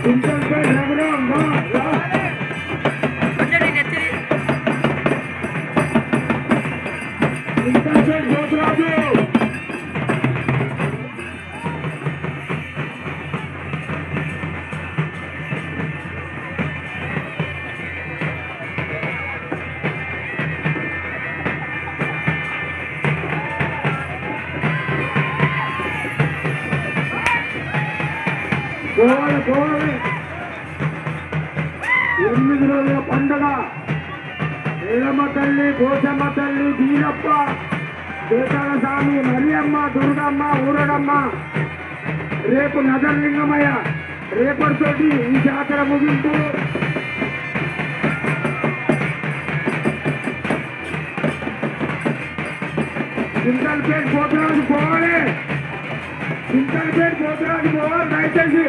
చింతలపేట రఘురామ్ చింతలపేట జ్యోతిరాజు పోవాలి 8 రోజుల పండుగ ఏలమ్మ తల్లి పోచమ్మ తల్లి బీరప్ప దేశాల స్వామి మరియమ్మ దుర్గమ్మ ఊరడమ్మ రేపు నగరలింగమయ్య రేపటితోటి ఈ జాతర ముగింపు. చింతలపేట పోతురాజు పోవాలి, చింతలపేట పోతురాజు పోవాలి దయచేసి.